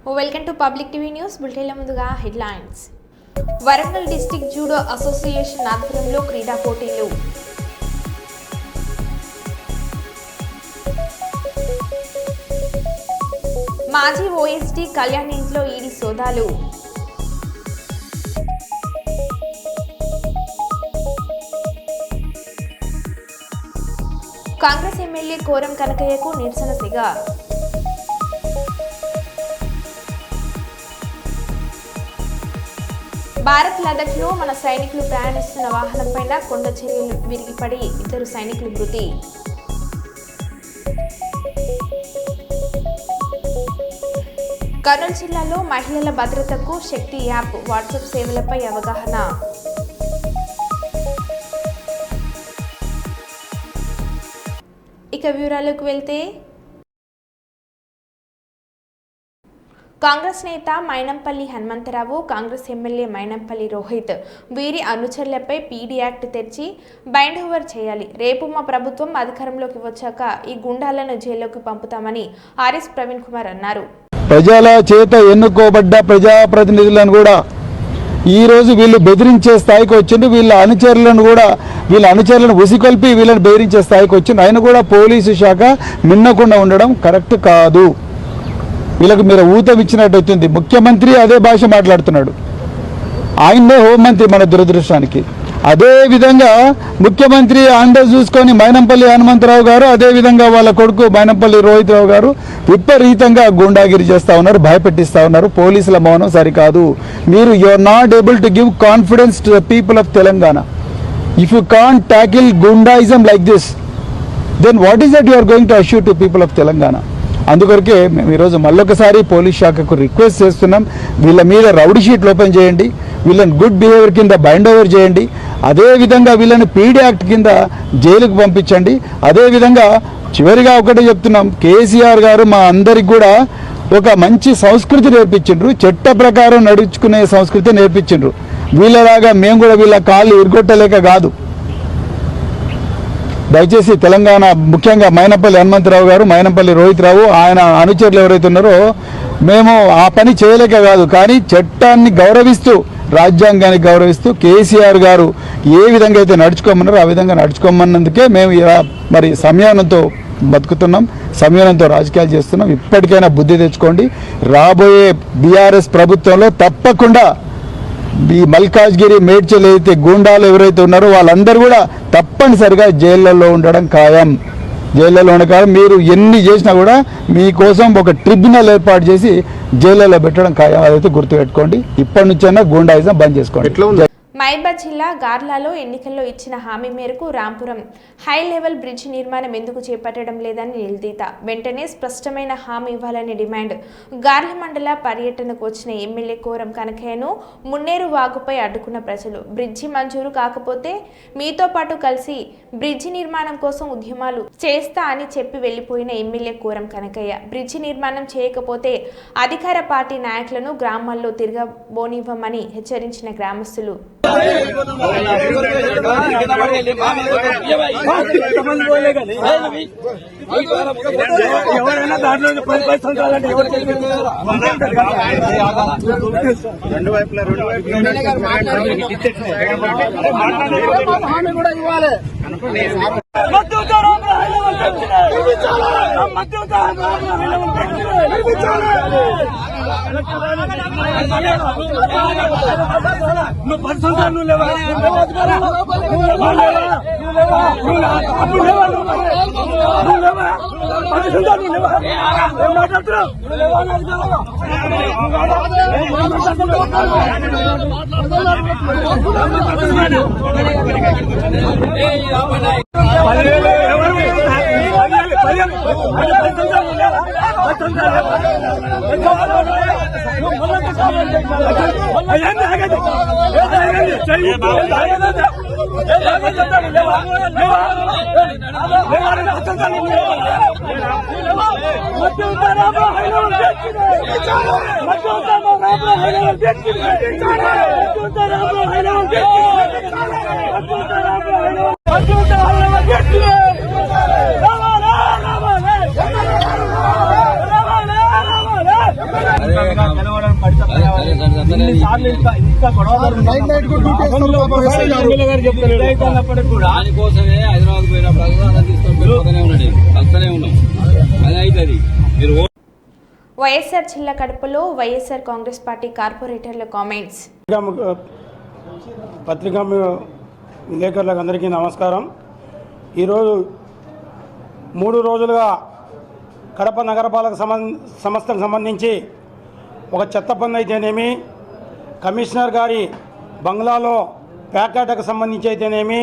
Welcome to public TV news. బులెటిన్ల ముందుగా headlines. Warangal district judo association ఆధ్వర్యంలో క్రీడా పోటీలు. మాజీ ఓఎస్డీ కళ్యాణ్ ఇంట్లో ఈడీ సోదాలు. కాంగ్రెస్ ఎమ్మెల్యే కోరం కనకయ్యకు నిరసన సెగ. భారత్ లదఖ్లో మన సైనికులు ప్రయాణిస్తున్న వాహనంపై కొండ చర్యలు విరిగిపడి 2 సైనికులు మృతి. కర్నూలు జిల్లాలో మహిళల భద్రతకు శక్తి యాప్ వాట్సాప్ సేవలపై అవగాహన. ఇక వివరాలకు వెళ్తే, కాంగ్రెస్ నేత మైనంపల్లి హనుమంతరావు, కాంగ్రెస్ ఎమ్మెల్యే మైనంపల్లి రోహిత్ వీరి అనుచరులపై పీడీ యాక్ట్ తెచ్చి బైండ్ ఓవర్ చేయాలి. రేపు మా ప్రభుత్వం అధికారంలోకి వచ్చాక ఈ గుండాలను జైల్లోకి పంపుతామని ఆర్ఎస్ ప్రవీణ్ కుమార్ అన్నారు. ప్రజల చేత ఎన్నుకోబడ్డ ప్రజాప్రతినిధులను కూడా ఈరోజు వీళ్ళు బెదిరించే స్థాయికి వచ్చింది. వీళ్ళ అనుచరులను ఉసికొల్పి వీళ్ళని బెదిరించే స్థాయికి వచ్చింది. ఆయన కూడా పోలీసు శాఖ మిన్నకుండా ఉండడం కరెక్ట్ కాదు. వీళ్ళకి మీరు ఊతం ఇచ్చినట్టు అవుతుంది. ముఖ్యమంత్రి అదే భాష మాట్లాడుతున్నాడు. ఆయన్నే హోంమంత్రి మన దురదృష్టానికి. అదేవిధంగా ముఖ్యమంత్రి అండ చూసుకొని మైనంపల్లి హనుమంతరావు గారు, అదేవిధంగా వాళ్ళ కొడుకు మైనంపల్లి రోహిత్ రావు గారు విపరీతంగా గుండాగిరి చేస్తూ ఉన్నారు, భయపెట్టిస్తూ ఉన్నారు. పోలీసుల మౌనం సరికాదు. మీరు are not able to give confidence to the people of Telangana. If you can't tackle goondaism like this, then what is that you are going to assure to people of Telangana? అందుకొరకే మేము ఈరోజు మళ్ళొకసారి పోలీస్ శాఖకు రిక్వెస్ట్ చేస్తున్నాం. వీళ్ళ మీద రౌడీ షీట్లు open చేయండి, వీళ్ళని గుడ్ బిహేవియర్ కింద బైండ్ ఓవర్ చేయండి, అదేవిధంగా వీళ్ళని పీడీ యాక్ట్ కింద జైలుకు పంపించండి. అదేవిధంగా చివరిగా ఒకటే చెప్తున్నాం, కేసీఆర్ గారు మా అందరికి కూడా ఒక మంచి సంస్కృతి నేర్పించిండ్రు, చట్ట ప్రకారం నడుచుకునే సంస్కృతి నేర్పించిండ్రు. వీళ్ళలాగా మేము కూడా వీళ్ళ కాళ్ళు ఇరుగొట్టలేక కాదు. దయచేసి తెలంగాణ ముఖ్యంగా మైనంపల్లి హనుమంతరావు గారు, మైనంపల్లి రోహిత్ రావు, ఆయన అనుచరులు ఎవరైతే ఉన్నారో మేము ఆ పని చేయలేక కాదు, కానీ చట్టాన్ని గౌరవిస్తూ, రాజ్యాంగాన్ని గౌరవిస్తూ కేసీఆర్ గారు ఏ విధంగా అయితే నడుచుకోమన్నారో ఆ విధంగా నడుచుకోమన్నందుకే మేము మరి సంయమనంతో బతుకుతున్నాం, సంయమనంతో రాజకీయాలు చేస్తున్నాం. ఇప్పటికైనా బుద్ధి తెచ్చుకోండి. రాబోయే బీఆర్ఎస్ ప్రభుత్వంలో తప్పకుండా ఈ మల్కాజ్గిరి, మేడ్చల్ అయితే గూండాలు ఎవరైతే ఉన్నారో వాళ్ళందరూ కూడా తప్పనిసరిగా జైళ్లలో ఉండడం ఖాయం. జైళ్లలో ఉండడం మీరు ఎన్ని చేసినా కూడా మీకోసం ఒక ట్రిబ్యునల్ ఏర్పాటు చేసి జైళ్లలో పెట్టడం ఖాయం. అదైతే గుర్తుపెట్టుకోండి. ఇప్పటి నుంచైనా గూండాయిజం బంద్ చేసుకోండి. మహబూబాబాద్ జిల్లా గార్లాలో ఎన్నికల్లో ఇచ్చిన హామీ మేరకు రాంపురం హై లెవెల్ బ్రిడ్జ్ నిర్మాణం ఎందుకు చేపట్టడం లేదని నిలదీత. వెంటనే స్పష్టమైన హామీ ఇవ్వాలని డిమాండ్. గార్ల మండల పర్యటనకు వచ్చిన ఎమ్మెల్యే కోరం కనకయ్యను మున్నేరు వాగుపై అడ్డుకున్న ప్రజలు. బ్రిడ్జి మంజూరు కాకపోతే మీతో పాటు కలిసి బ్రిడ్జి నిర్మాణం కోసం ఉద్యమాలు చేస్తా అని చెప్పి వెళ్లిపోయిన ఎమ్మెల్యే కోరం కనకయ్య బ్రిడ్జి నిర్మాణం చేయకపోతే అధికార పార్టీ నాయకులను గ్రామాల్లో తిరగబోనివ్వమని హెచ్చరించిన గ్రామస్తులు. ఎవరైనా దాంట్లో 10 సంవత్సరాలంటే ఎవరు హామీ కూడా ఇవ్వాలి. నువ్వు 10 సంవత్సరాలు నువ్వు లేవా? మాట్లాడుతున్నావు ఎన్నిసార్లు ఇంత గొడవలు చెప్తున్నప్పటికీ కూడా దానికోసమే హైదరాబాద్ పోయినప్పుడు అలా తీసుకొని పోతూనే ఉన్నాడు, కలుస్తూనే ఉన్నాం. అది అవుతుంది. మీరు వైఎస్ఆర్ జిల్లా కడపలో వైఎస్ఆర్ కాంగ్రెస్ పార్టీ కార్పొరేటర్ల కామెంట్స్. పత్రికా విలేకరులకు అందరికీ నమస్కారం. ఈరోజు 3 రోజులుగా కడప నగరపాలక సంస్థకు సంబంధించి ఒక చెత్త పన్ను అయితేనేమి, కమిషనర్ గారి బంగ్లాలో ప్యాకాటకు సంబంధించి అయితేనేమి,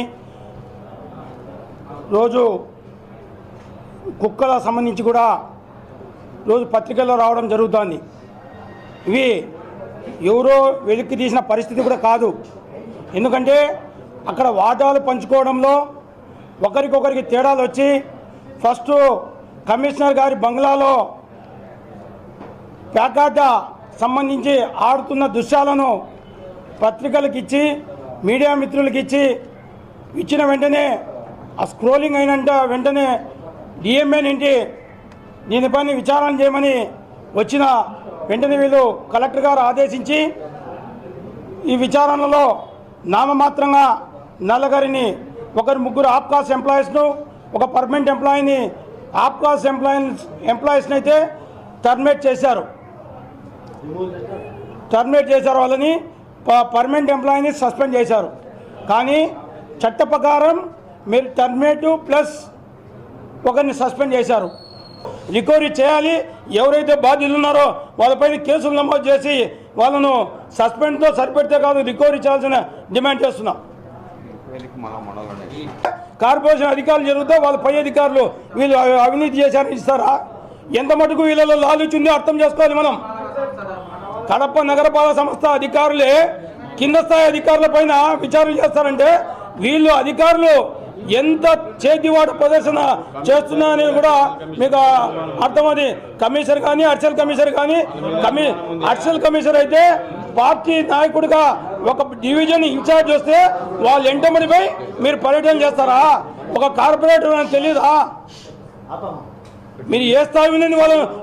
రోజు కుక్కల సంబంధించి కూడా రోజు పత్రికల్లో రావడం జరుగుతోంది. ఇవి ఎవరో వెలికి తీసిన పరిస్థితి కూడా కాదు. ఎందుకంటే అక్కడ వాటాలు పంచుకోవడంలో ఒకరికొకరికి తేడాలు వచ్చి ఫస్ట్ కమిషనర్ గారి బంగ్లాలో ప్యాకాట సంబంధించి ఆడుతున్న దృశ్యాలను పత్రికలకు ఇచ్చి మీడియా మిత్రులకు ఇచ్చిన వెంటనే ఆ స్క్రోలింగ్ అయినంట వెంటనే డిఎంఏ నుండి దీనిపైన విచారణ చేయమని వచ్చిన వెంటనే వీళ్ళు కలెక్టర్ గారు ఆదేశించి ఈ విచారణలో నామమాత్రంగా నల్లగారిని ఒకరు 3 ఆప్కాస్ ఎంప్లాయీస్ను, ఒక పర్మనెంట్ ఎంప్లాయీని, ఆప్కాస్ ఎంప్లాయీస్ని అయితే టర్మినేట్ చేశారు. వాళ్ళని పర్మనెంట్ ఎంప్లాయీని సస్పెండ్ చేశారు. కానీ చట్ట ప్రకారం మీరు టర్మినేట్ ప్లస్ ఒకరిని సస్పెండ్ చేశారు. రికవరీ చేయాలి. ఎవరైతే బాధ్యులు ఉన్నారో వాళ్ళపైన కేసులు నమోదు చేసి వాళ్ళను సస్పెండ్తో సరిపెడితే కాదు, రికవరీ చేయాల్సిన డిమాండ్ చేస్తున్నాం. కార్పొరేషన్ అధికారులు జరిగితే వాళ్ళ పై అధికారులు వీళ్ళు అవినీతి చేశారని ఇస్తారా? ఎంత మటుకు వీళ్ళలో లాలూచి ఉందో అర్థం చేసుకోవాలి మనం. కడప నగరపాలక సంస్థ అధికారులే కింద స్థాయి అధికారుల పైన విచారణ చేస్తారంటే వీళ్ళు అధికారులు ఎంత చేతివాడు ప్రదర్శన చేస్తున్నా అనేది కూడా మీకు అర్థమది. కమిషనర్ కానీ అడిషనల్ కమిషనర్ కానీ అడిషనల్ కమిషనర్ అయితే పార్టీ నాయకుడిగా ఒక డివిజన్ ఇన్ఛార్జ్ వస్తే వాళ్ళు ఎంటమడిపై మీరు పర్యటన చేస్తారా? ఒక కార్పొరేటర్ అని తెలియదా? మీరు ఏ స్థాయి ఉందని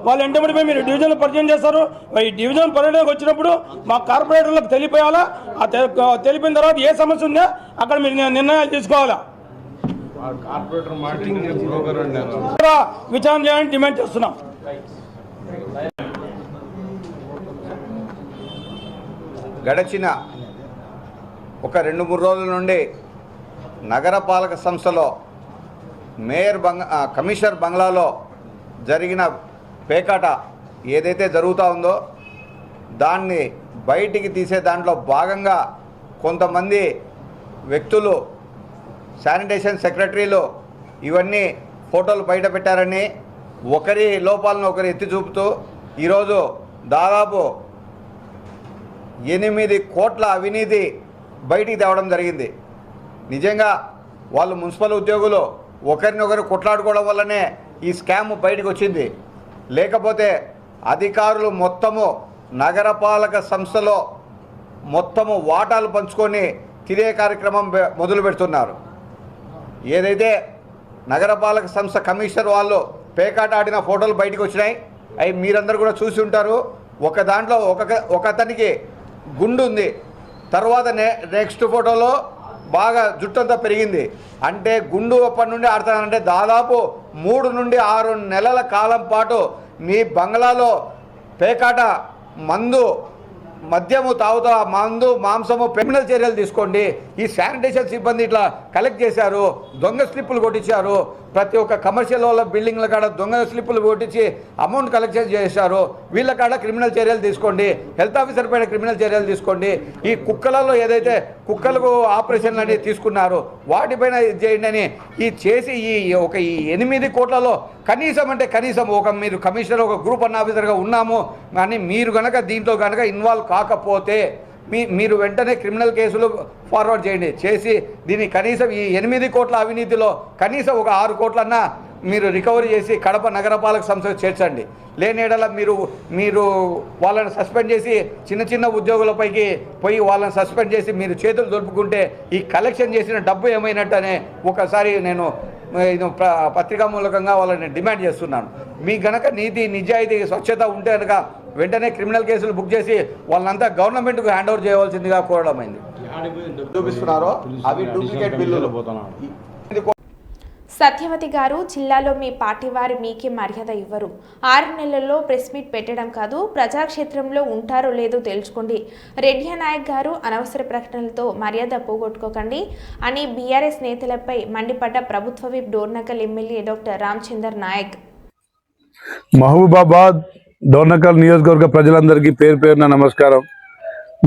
వాళ్ళు ఎంటమడిపై మీరు డివిజన్లో పరిచయం చేస్తారు. ఈ డివిజన్ పర్యటనకు వచ్చినప్పుడు మా కార్పొరేటర్లకు తెలియపోయాలా? తెలిపిన తర్వాత ఏ సమస్య ఉందో అక్కడ మీరు నిర్ణయాలు తీసుకోవాలా? విచారణ చేయాలని డిమాండ్ చేస్తున్నాం. గడిచిన ఒక 2-3 రోజుల నుండి నగరపాలక సంస్థలో కమిషనర్ బంగ్లాలో జరిగిన పేకాట ఏదైతే జరుగుతూ ఉందో దాన్ని బయటికి తీసే దాంట్లో భాగంగా కొంతమంది వ్యక్తులు, శానిటేషన్ సెక్రటరీలు ఇవన్నీ ఫోటోలు బయట పెట్టారని ఒకరి లోపాలను ఒకరు ఎత్తి చూపుతూ ఈరోజు దాదాపు 8 కోట్ల అవినీతి బయటికి తేవడం జరిగింది. నిజంగా వాళ్ళు మున్సిపల్ ఉద్యోగులు ఒకరినొకరు కొట్లాడుకోవడం వల్లనే ఈ స్కామ్ బయటకు వచ్చింది. లేకపోతే అధికారులు మొత్తము నగరపాలక సంస్థలో మొత్తము వాటాలు పంచుకొని తినే కార్యక్రమం మొదలు పెడుతున్నారు. ఏదైతే నగరపాలక సంస్థ కమిషనర్ వాళ్ళు పేకాట ఆడిన ఫోటోలు బయటకు వచ్చినాయి, అవి మీరందరూ కూడా చూసి ఉంటారు. ఒక దాంట్లో ఒక అతనికి గుండు ఉంది, తర్వాత నెక్స్ట్ ఫోటోలో బాగా జుట్టంతా పెరిగింది. అంటే గుండు అప్పటి నుండి ఆడతానంటే దాదాపు 3 నుండి 6 నెలల కాలం పాటు మీ బంగ్లాలో పేకాట, మద్యము తాగుతా, మందు, మాంసము, క్రిమినల్ చర్యలు తీసుకోండి. ఈ శానిటేషన్ సిబ్బంది ఇట్లా కలెక్ట్ చేశారు, దొంగ స్లిప్పులు కొట్టించారు. ప్రతి ఒక్క కమర్షియల్ వాళ్ళ బిల్డింగ్ల కాడ దొంగ స్లిప్పులు కొట్టించి అమౌంట్ కలెక్షన్ చేశారు. వీళ్ళ కాడ క్రిమినల్ చర్యలు తీసుకోండి. హెల్త్ ఆఫీసర్ పైన క్రిమినల్ చర్యలు తీసుకోండి. ఈ కుక్కలలో ఏదైతే కుక్కలకు ఆపరేషన్లు అనేవి తీసుకున్నారు వాటిపైన ఇది చేయండి అని ఈ 8 కోట్లలో కనీసం ఒక మీరు కమిషనర్, ఒక గ్రూప్ అన్న ఆఫీసర్గా ఉన్నాము కానీ మీరు కనుక దీంట్లో కనుక ఇన్వాల్వ్ కాకపోతే మీరు వెంటనే క్రిమినల్ కేసులు ఫార్వర్డ్ చేసి దీన్ని కనీసం ఈ 8 కోట్ల అవినీతిలో కనీసం ఒక 6 కోట్లన్నా మీరు రికవరీ చేసి కడప నగరపాలక సంస్థకు చేర్చండి. లేనేడల మీరు వాళ్ళని సస్పెండ్ చేసి చిన్న ఉద్యోగులపైకి పోయి వాళ్ళని సస్పెండ్ చేసి మీరు చేతులు దొరుపుకుంటే ఈ కలెక్షన్ చేసిన డబ్బు ఏమైనట్టనే ఒకసారి నేను పత్రికా మూలకంగా వాళ్ళని డిమాండ్ చేస్తున్నాను. మీ గనక నీతి, నిజాయితీ, స్వచ్ఛత ఉంటే కనుక వెంటనే క్రిమినల్ కేసులు బుక్ చేసి వాళ్ళంతా గవర్నమెంట్కు హ్యాండ్ ఓవర్ చేయవలసిందిగా కోరడమైంది. చూపిస్తున్నారో అవి డూప్లికేట్ బిల్లులు. సత్యవతి గారు, జిల్లాలో మీ పార్టీ వారు మీకే మర్యాద ఇవ్వరు. 6 నెలల్లో ప్రెస్ మీట్ పెట్టడం కాదు, ప్రజాక్షేత్రంలో ఉంటారో లేదో తెలుసుకోండి. రెడ్డి నాయక్ గారు, అనవసర ప్రకటనలతో మర్యాద పోగొట్టుకోకండి అని బీఆర్ఎస్ నేతలపై మండిపడ్డ ప్రభుత్వ whip Dornakal MLA doctor Ramachandar Naik. Mahabubabad Dornakal నియోజకవర్గ ప్రజలందరికీ పేరు పేరున నమస్కారం.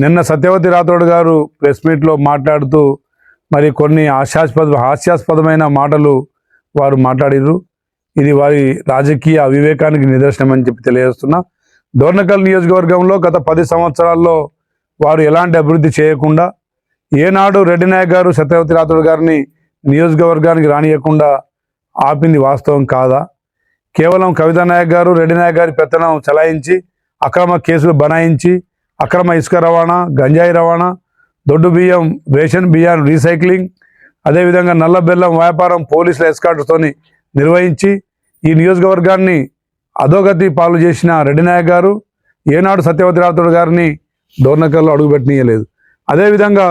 నిన్న సత్యవతి రాథోడ్ గారు ప్రెస్ మీట్లో మాట్లాడుతూ మరి కొన్ని హాస్యాస్పదమైన మాటలు వారు మాట్లాడిర్రు. ఇది వారి రాజకీయ అవివేకానికి నిదర్శనం అని చెప్పి తెలియజేస్తున్నా. డోర్నకల్ నియోజకవర్గంలో గత 10 సంవత్సరాల్లో వారు ఎలాంటి అభివృద్ధి చేయకుండా, ఏనాడు రెడ్డి నాయక్ గారు సత్యవతి రాథోడ్ గారిని నియోజకవర్గానికి రానియకుండా ఆపింది వాస్తవం కాదా? కేవలం కవితా నాయక్ గారు రెడ్డి నాయక్ గారి పెత్తనం చలాయించి అక్రమ కేసులు బనాయించి అక్రమ ఇసుక రవాణా, గంజాయి రవాణా, దొడ్డు బియ్యం, రేషన్ బియ్యం రీసైక్లింగ్, అదేవిధంగా నల్ల బెల్లం వ్యాపారం పోలీసుల ఎస్కాట్తోని నిర్వహించి ఈ నియోజకవర్గాన్ని అధోగతి పాలు చేసిన రెడ్డి నాయక్ గారు ఏనాడు సత్యవతి రాథోడ్ గారిని డోర్నకల్లో అడుగుపెట్టనీయలేదు. అదేవిధంగా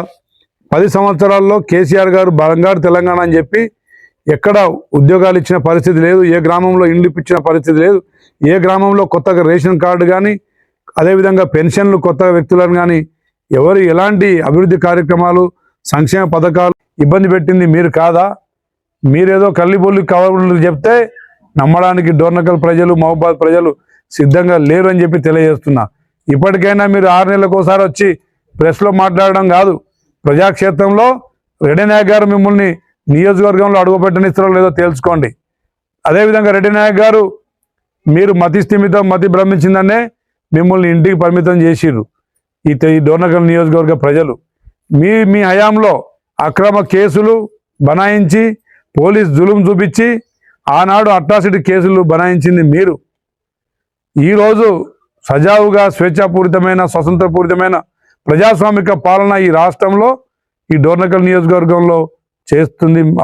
10 సంవత్సరాల్లో కేసీఆర్ గారు బంగారు తెలంగాణ అని చెప్పి ఎక్కడ ఉద్యోగాలు ఇచ్చిన పరిస్థితి లేదు, ఏ గ్రామంలో ఇండ్లు ఇప్పించిన పరిస్థితి లేదు, ఏ గ్రామంలో కొత్తగా రేషన్ కార్డు కానీ అదేవిధంగా పెన్షన్లు కొత్త వ్యక్తులను కానీ ఎవరు ఎలాంటి అభివృద్ధి కార్యక్రమాలు సంక్షేమ పథకాలు ఇబ్బంది పెట్టింది మీరు కాదా? మీరేదో కల్లిబొల్లి కవర్లు చెప్తే నమ్మడానికి డోర్నకల్ ప్రజలు, మహబూబాబాద్ ప్రజలు సిద్ధంగా లేరు అని చెప్పి తెలియజేస్తున్నా. ఇప్పటికైనా మీరు 6 నెలలకు ఒకసారి వచ్చి ప్రెస్లో మాట్లాడడం కాదు, ప్రజాక్షేత్రంలో రెడ్డి నాయక్ గారు మిమ్మల్ని నియోజకవర్గంలో అడుగుపెట్టనిస్తారో లేదో తేల్చుకోండి. అదేవిధంగా రెడ్డి నాయక్ గారు మీరు మతి భ్రమించిందనే మిమ్మల్ని ఇంటికి పరిమితం చేసిర్రు ఈ డోర్నకల్ నియోజకవర్గ ప్రజలు. మీ హయాంలో అక్రమ కేసులు బనాయించి పోలీస్ జులుం చూపించి ఆనాడు అట్రాసిటీ కేసులు బనాయించింది మీరు. ఈరోజు సజావుగా స్వేచ్ఛాపూరితమైన స్వతంత్రపూరితమైన ప్రజాస్వామిక పాలన ఈ రాష్ట్రంలో ఈ డోర్నకల్ నియోజకవర్గంలో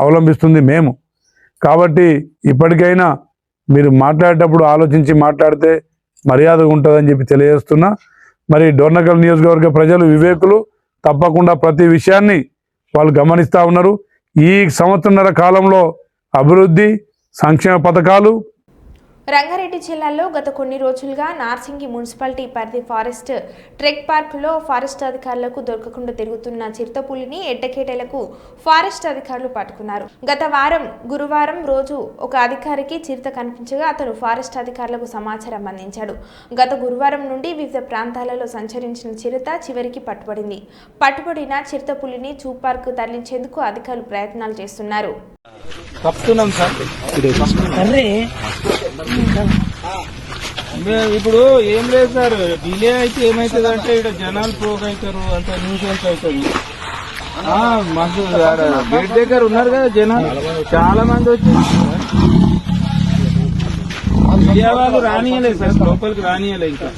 అవలంబిస్తుంది మేము. కాబట్టి ఇప్పటికైనా మీరు మాట్లాడేటప్పుడు ఆలోచించి మాట్లాడితే మర్యాదగా ఉంటుందని చెప్పి తెలియజేస్తున్నా. మరి డోర్నకల్ నియోజకవర్గ ప్రజలు వివేకులు, తప్పకుండా ప్రతి విషయాన్ని వాళ్ళు గమనిస్తూ ఉన్నారు. ఈ సంవత్సరన్నర కాలంలో అభివృద్ధి సంక్షేమ పథకాలు. రంగారెడ్డి జిల్లాలో గత కొన్ని రోజులుగా నార్సింగి మున్సిపాలిటీ పరిధి ఫారెస్ట్ ట్రెక్ పార్కులో ఫారెస్ట్ అధికారులకు దొరకకుండా తిరుగుతున్న చిరుతపులిని ఎట్టకేటలకు ఫారెస్ట్ అధికారులు పట్టుకున్నారు. గత గురువారం రోజు ఒక అధికారికి చిరుత కనిపించగా అతను ఫారెస్ట్ అధికారులకు సమాచారం అందించాడు. గత గురువారం నుండి వివిధ ప్రాంతాలలో సంచరించిన చిరుత చివరికి పట్టుబడింది. పట్టుబడిన చిరుతపులిని జూ పార్క్ తరలించేందుకు అధికారులు ప్రయత్నాలు చేస్తున్నారు. ఇప్పుడు ఏం లేదు సార్, డిలే అయితే ఏమైతుంది అంటే ఇక్కడ జనాలు పోగు అవుతారు, అంత న్యూసెన్స్ అవుతుంది. మాకు గేట్ దగ్గర ఉన్నారు కదా జనాలు, చాలా మంది వచ్చి మీడియా వాళ్ళు రానియలేదు సార్, లోపలికి రానియలే. ఇంకా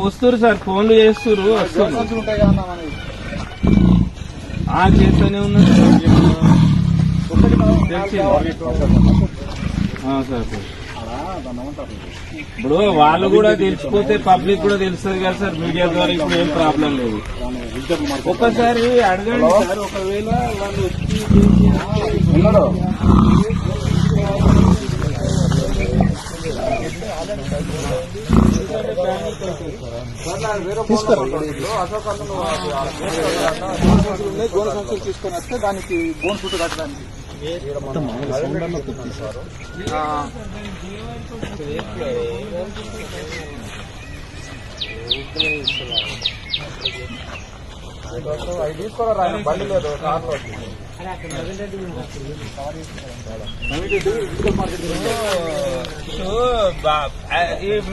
వస్తున్నారు సార్, ఫోన్లు చేస్తున్నారు, వస్తున్నారు. చేస్తూనే ఉన్నారు సార్. ఇప్పుడు వాళ్ళు కూడా తెలిసిపోతే పబ్లిక్ కూడా తెలుస్తుంది కదా సార్, మీడియా ద్వారా. ఇప్పుడు ఏం ప్రాబ్లం లేదు, ఒక్కసారి అడగండి సార్. ఒకవేళ వాళ్ళు తీసుకొని వస్తే దానికి బోన్ ఫుట్ కట్టడానికి అవి తీసుకోరా, బండి లేదు కార్లో.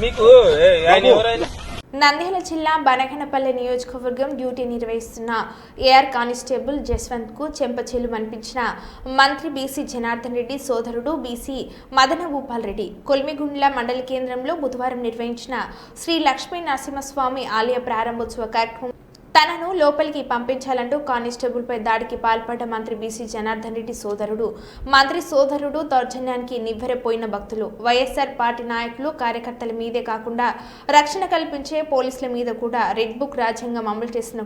మీకు నంద్యాల జిల్లా బనగనపల్లి నియోజకవర్గం డ్యూటీ నిర్వహిస్తున్న ఏఆర్ కానిస్టేబుల్ జస్వంత్ కు చెంపచేలు అనిపించిన మంత్రి బీసీ జనార్దన్ రెడ్డి సోదరుడు బీసీ మదన భూపాల్ రెడ్డి కొల్మిగుండ్ల మండల కేంద్రంలో బుధవారం నిర్వహించిన శ్రీ లక్ష్మీ నరసింహస్వామి ఆలయ ప్రారంభోత్సవ కార్యక్రమం తనను లోపలికి పంపించాలంటూ కానిస్టేబుల్పై దాడికి పాల్పడ్డ మంత్రి బీసీ జనార్దన్ రెడ్డి మంత్రి సోదరుడు దౌర్జన్యానికి నివ్వెరపోయిన భక్తులు. వైఎస్ఆర్ పార్టీ నాయకులు కార్యకర్తల మీదే కాకుండా రక్షణ కల్పించే పోలీసుల మీద కూడా రెడ్ బుక్ రాజ్యాంగం అమలు చేసిన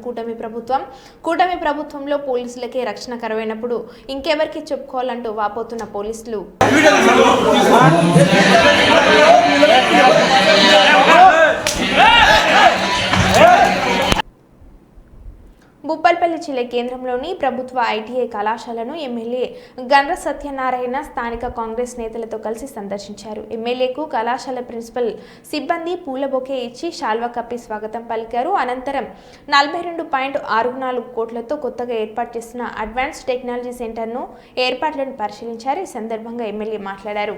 కూటమి ప్రభుత్వంలో పోలీసులకే రక్షణ కరువైనప్పుడు ఇంకెవరికి చెప్పుకోవాలంటూ వాపోతున్న పోలీసులు భూపాల్పల్లి జిల్లా కేంద్రంలోని ప్రభుత్వ ఐటీఐ కళాశాలను ఎమ్మెల్యే గండ్ర సత్యనారాయణ స్థానిక కాంగ్రెస్ నేతలతో కలిసి సందర్శించారు. ఎమ్మెల్యేకు కళాశాల ప్రిన్సిపల్ సిబ్బంది పూల బొకే ఇచ్చి శాల్వా కప్పి స్వాగతం పలికారు. అనంతరం 42.64 కోట్లతో కొత్తగా ఏర్పాటు చేసిన అడ్వాన్స్డ్ టెక్నాలజీ సెంటర్ను ఏర్పాట్లను పరిశీలించారు. ఈ సందర్భంగా ఎమ్మెల్యే మాట్లాడారు.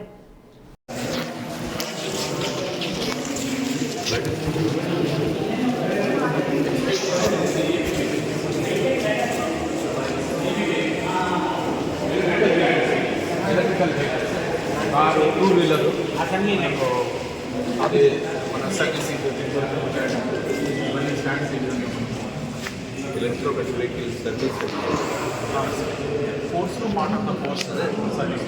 కారు, 2 వీలర్ అది మన service electrical vehicle service force part of the force service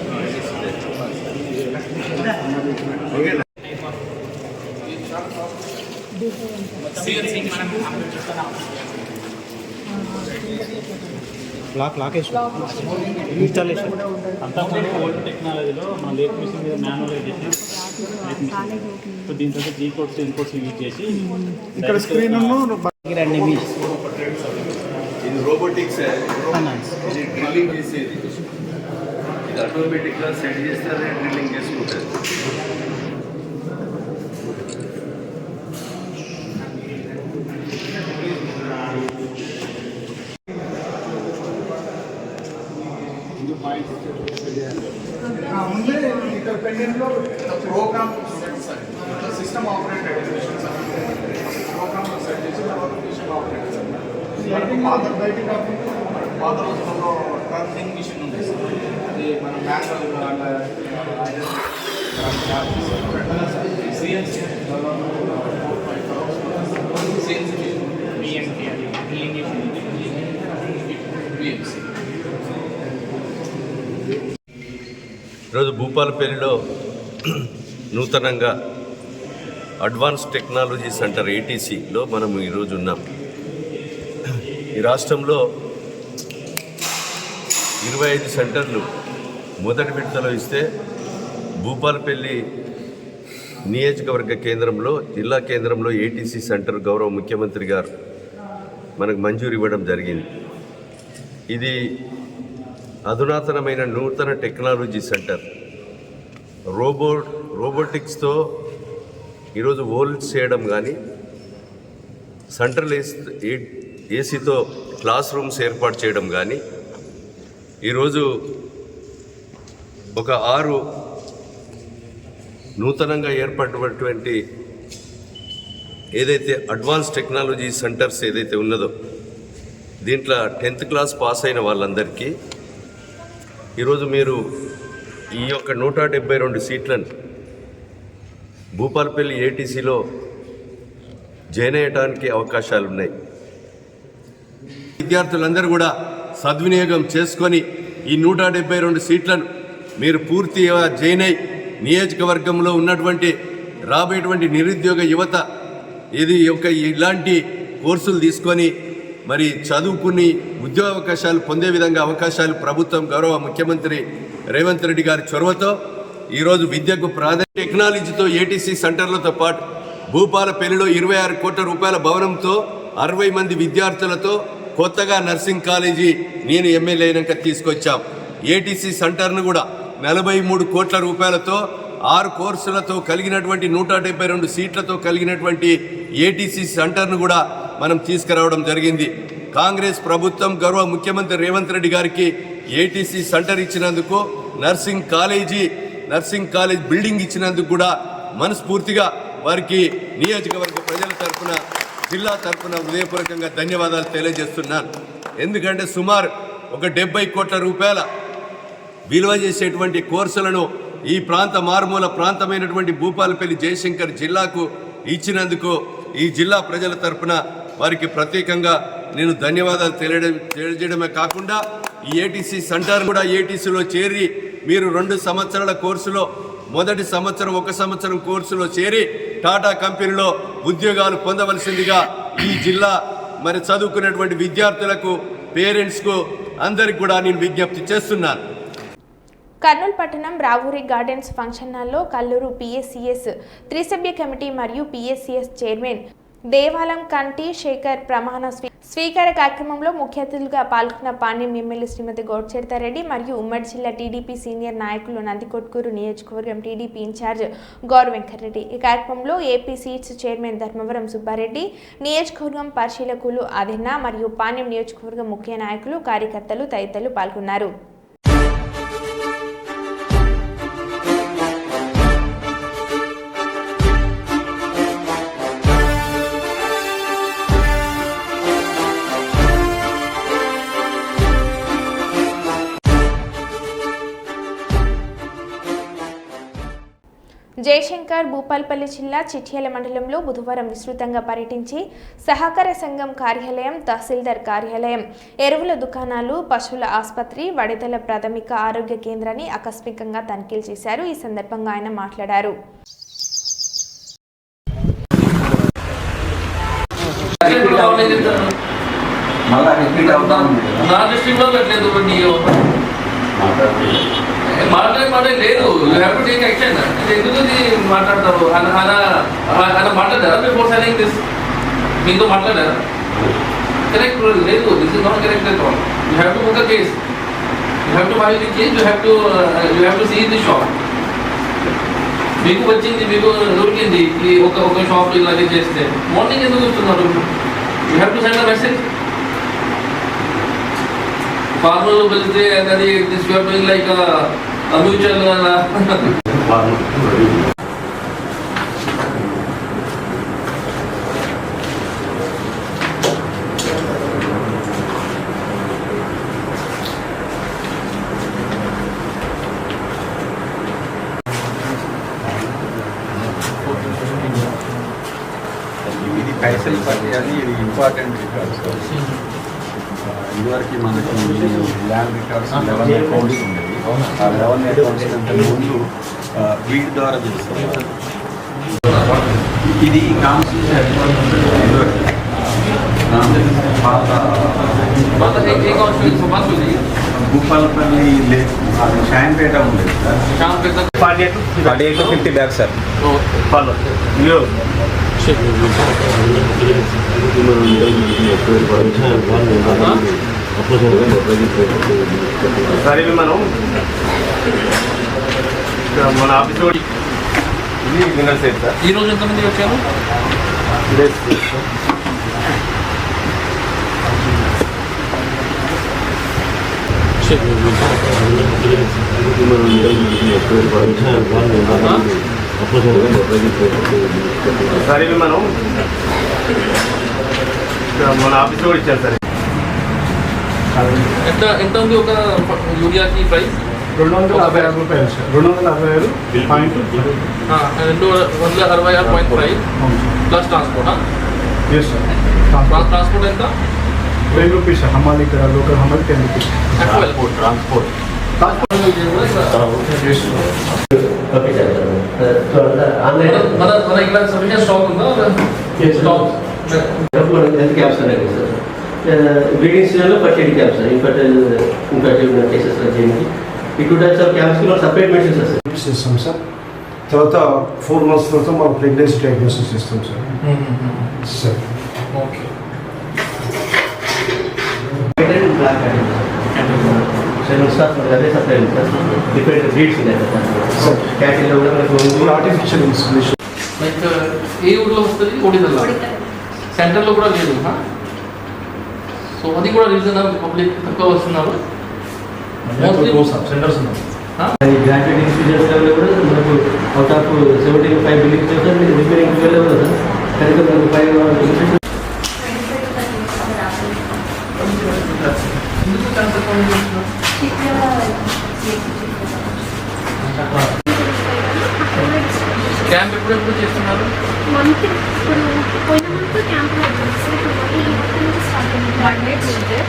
lock installation అంతా ఓల్డ్ టెక్నాలజీలో మన లేట్ మిషన్ మీద మాన్యువల్ చేసి సో దీంతో జీ కోడ్స్ ఇన్కోడ్స్ యూజ్ చేసి ఇక్కడ స్క్రీన్ ఇది రోబోటిక్స్ ఇది డ్రిల్లింగ్ చేసేది, ఇది ఆటోమేటిక్గా సెట్ చేస్తారు, డ్రిల్లింగ్ చేసుకుంటారు. ఇక్కడ పెండింగ్లో program system operated program set చేసి సిస్టమ్ ఆపరేటెడ్ బయటికి కాకుండా పాత రోజుల్లో టర్నింగ్ మిషన్ ఉంది సార్, అది మన మాన్యువల్ సిఎన్సీ ఈరోజు భూపాలపల్లిలో నూతనంగా అడ్వాన్స్ టెక్నాలజీ సెంటర్ ఏటీసీలో మనం ఈరోజు ఉన్నాం. ఈ రాష్ట్రంలో 25 సెంటర్లు మొదటి విడతలో ఇస్తే భూపాలపల్లి నియోజకవర్గ కేంద్రంలో జిల్లా కేంద్రంలో ఏటీసీ సెంటర్ గౌరవ ముఖ్యమంత్రి గారు మనకు మంజూరు ఇవ్వడం జరిగింది. ఇది అధునాతనమైన నూతన టెక్నాలజీ సెంటర్. రోబోటిక్స్తో ఈరోజు హోల్డ్ చేయడం కానీ, సెంట్రల్ ఏసీతో క్లాస్ రూమ్స్ ఏర్పాటు చేయడం కానీ, ఈరోజు ఒక 6 నూతనంగా ఏర్పడినటువంటి ఏదైతే అడ్వాన్స్ టెక్నాలజీ సెంటర్స్ ఏదైతే ఉన్నదో దీంట్లో 10th క్లాస్ పాస్ అయిన వాళ్ళందరికీ ఈరోజు మీరు ఈ యొక్క 172 సీట్లను భూపాలపల్లి ఏటీసీలో జాయిన్ అయ్యడానికి అవకాశాలు ఉన్నాయి. విద్యార్థులందరూ కూడా సద్వినియోగం చేసుకొని ఈ 172 సీట్లను మీరు పూర్తిగా జాయిన్ అయ్యి నియోజకవర్గంలో ఉన్నటువంటి రాబోయేటువంటి నిరుద్యోగ యువత ఇలాంటి కోర్సులు తీసుకొని మరి చదువుకుని ఉద్యోగావకాశాలు పొందే విధంగా అవకాశాలు ప్రభుత్వం గౌరవ ముఖ్యమంత్రి రేవంత్ రెడ్డి గారి చొరవతో ఈరోజు విద్యకు ప్రాధాన్యత టెక్నాలజీతో ఏటీసీ సెంటర్లతో పాటు భూపాలపల్లిలో 26 కోట్ల రూపాయల భవనంతో 60 మంది విద్యార్థులతో కొత్తగా నర్సింగ్ కాలేజీ నేను ఎమ్మెల్యే అయినాక తీసుకొచ్చాం. ఏటీసీ సెంటర్ను కూడా 43 కోట్ల రూపాయలతో 6 కోర్సులతో కలిగినటువంటి 172 సీట్లతో కలిగినటువంటి ఏటీసీ సెంటర్ను కూడా మనం తీసుకురావడం జరిగింది. కాంగ్రెస్ ప్రభుత్వం గౌరవ ముఖ్యమంత్రి రేవంత్ రెడ్డి గారికి ఏటీసీ సెంటర్ ఇచ్చినందుకు, నర్సింగ్ కాలేజ్ బిల్డింగ్ ఇచ్చినందుకు కూడా మనస్ఫూర్తిగా వారికి నియోజకవర్గ ప్రజల తరఫున, జిల్లా తరఫున హృదయపూర్వకంగా ధన్యవాదాలు తెలియజేస్తున్నాను. ఎందుకంటే సుమారు ఒక 70 కోట్ల రూపాయల విలువ చేసేటువంటి కోర్సులను ఈ మారుమూల ప్రాంతమైనటువంటి భూపాలపల్లి జయశంకర్ జిల్లాకు ఇచ్చినందుకు ఈ జిల్లా ప్రజల తరఫున వారికి ప్రత్యేకంగా నేను ధన్యవాదాలు తెలియజేయడమే కాకుండా ఈ ఏటీసీ సెంటర్ కూడా ఏటీసీలో చేరి మీరు 2 సంవత్సరాల కోర్సులో మొదటి సంవత్సరం 1 సంవత్సరం కోర్సులో చేరి టాటా కంపెనీలో ఉద్యోగాలు పొందవలసిందిగా ఈ జిల్లా మరి చదువుకునేటువంటి విద్యార్థులకు పేరెంట్స్కు అందరికి కూడా నేను విజ్ఞప్తి చేస్తున్నాను. కర్నూలు పట్టణం రావూరి గార్డెన్స్ ఫంక్షన్ హాల్లో కల్లూరు పిఎస్సిఎస్ త్రిసభ్య కమిటీ మరియు పిఎస్సిఎస్ చైర్మన్ దేవాలం కంటి శేఖర్ ప్రమాణ స్వీకార కార్యక్రమంలో ముఖ్య అతిథులుగా పాల్గొన్న పాణ్యం ఎమ్మెల్యే శ్రీమతి గౌడ్చెడతారెడ్డి మరియు ఉమ్మడి జిల్లా టీడీపీ సీనియర్ నాయకులు నందికొట్కూరు నియోజకవర్గం టీడీపీ ఇన్ఛార్జ్ గౌర్ వెంకటరెడ్డి. ఈ కార్యక్రమంలో AP seeds chairman Dharmavaram Subbareddy, నియోజకవర్గం పరిశీలకులు అధిన్న మరియు పాణ్యం నియోజకవర్గం ముఖ్య నాయకులు, కార్యకర్తలు తదితరులు పాల్గొన్నారు. జయశంకర్ భూపాల్పల్లి జిల్లా చిట్యాల మండలంలో బుధవారం విస్తృతంగా పర్యటించి సహకార సంఘం కార్యాలయం, తహసీల్దార్ కార్యాలయం, ఎరువుల దుకాణాలు, పశువుల ఆసుపత్రి, వడిదల ప్రాథమిక ఆరోగ్య కేంద్రాన్ని ఆకస్మికంగా తనిఖీలు చేశారు. ఈ సందర్భంగా ఆయన మాట్లాడారు. లేదు, ఎందుకు మాట్లాడతారు అలా మాట్లాడారా బిఫోర్ సెలింగ్ దిస్? మీతో మాట్లాడారా? కరెక్ట్ లేదు, this is not correct at all. You have to book a case, you have to file the case, you have to see the shop. మీకు వచ్చింది, మీకు దొరికింది ఒక షాప్ ఇలాగే చేస్తే మార్నింగ్ ఎందుకు వస్తున్నారు? You have to send a message. ఫార్మర్లు వెళ్తే అది this you are doing like mutual ఇది పైసలు పని అని ఇది ఇంపార్టెంట్ రికార్డ్స్. ఇదివరకు మనకి ల్యాండ్ రికార్డ్స్ రెవెన్యూ అకౌంట్స్ ఉండేవి. ఆ రెవెన్యూ అకౌంట్స్ కంటే ముందు వీటి ద్వారా తెలుస్తుంది. ఇది భూపాలపల్లి లేక్ షాంపేట ఉండేది సార్. 48 to 50 bag sir. సరే మనం మన ఆఫీస్ ఇది విన్నర్ సెట్ సార్. ఈ రోజు ఎంతమంది వచ్చారు? సరే మనం మన ఆఫీస్ కూడా ఇచ్చారు సార్. ఎంత ఉంది ఒక యూరియాకి ప్రైస్? 266 రూపాయలు sir. 266.2 266.5 plus transport. Yes sir. Transport ఎంత? 10 రూపీస్ సార్. హమాలి ఇక్కడ లోకల్ హమాలి 10 రూపీస్ ట్రాన్స్పోర్ట్. మన ఇక్కడ సఫిషియెంట్ స్టాక్ ఉందా? హెల్త్ క్యాంప్స్ ఉన్నాయి సార్. బ్రీడింగ్ సీజన్లో fertility camps sir. Infertility cases వచ్చేయండి. ఈ 2 types ఆఫ్ క్యాంప్స్కి మనం సపరేట్ మెడిసిన్స్ సార్ చేస్తాం సార్. తర్వాత 4 months తర్వాత మనం ప్రెగ్నెన్సీ డయాగ్నోసిస్ చేస్తాం సార్. Sir okay. బ్లాక్ అదే సపరేట్ సార్. డిఫరెంట్ బ్రీడ్స్ ఉన్నాయి సార్. క్యాటిల్లో కూడా మనకు ఆర్టిఫిషియల్ ఇన్సులేషన్. లైక్ ఏ ఊళ్ళో వస్తుంది? ఓడిదల్లా సెంటర్లో కూడా లేదు. సో అది కూడా రీజన్ పబ్లిక్ తక్కువ వస్తున్నారు. మోస్ట్లీ సెంటర్స్ ఉన్నాయి. గ్రాడ్యుయేట్ ఇన్స్టిట్యూషన్స్ లెవెల్లో కూడా మనకు out of 75 buildings sir. Repairing లెవెల్లో కూడా సార్. కనుక మనకు 5 క్యాంప్ ఎప్పుడు చేస్తున్నారు? మంత్ ఇప్పుడు పోయిన month camp Monday, Tuesday.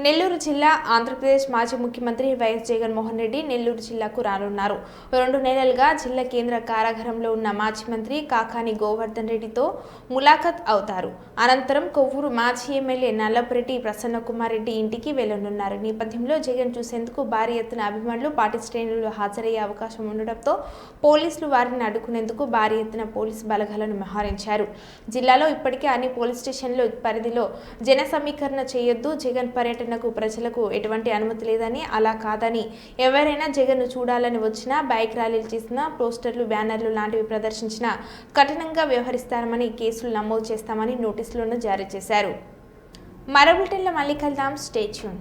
Nellore జిల్లా ఆంధ్రప్రదేశ్ మాజీ ముఖ్యమంత్రి వైఎస్ జగన్మోహన్ రెడ్డి నెల్లూరు జిల్లాకు రానున్నారు. 2 నెలలుగా జిల్లా కేంద్ర కారాగారంలో ఉన్న మాజీ మంత్రి కాకాని గోవర్ధన్ రెడ్డితో ములాఖత్ అవుతారు. అనంతరం కొవ్వూరు మాజీ ఎమ్మెల్యే నల్లపురెడ్డి ప్రసన్న కుమార్ రెడ్డి ఇంటికి వెళ్లనున్నారు. నేపథ్యంలో జగన్ చూసేందుకు భారీ ఎత్తున అభిమానులు పార్టీ శ్రేణులు హాజరయ్యే అవకాశం ఉండడంతో పోలీసులు వారిని అడ్డుకునేందుకు భారీ ఎత్తున పోలీసు బలగాలను మోహరించారు. జిల్లాలో ఇప్పటికే అన్ని పోలీస్ స్టేషన్ల పరిధిలో జన సమీకరణ చేయొద్దు, జగన్ పర్యటన ప్రజలకు ఎటువంటి అనుమతి లేదని, అలా కాదని ఎవరైనా జగన్ను చూడాలని వచ్చినా, బైక్ ర్యాలీలు చేసినా, పోస్టర్లు, బ్యానర్లు లాంటివి ప్రదర్శించినా కఠినంగా వ్యవహరిస్తామని, కేసులు నమోదు చేస్తామని నోటీసులను జారీ చేశారు. మరో బులెటిన్లో మళ్ళీ కలుద్దాం. Stay tune.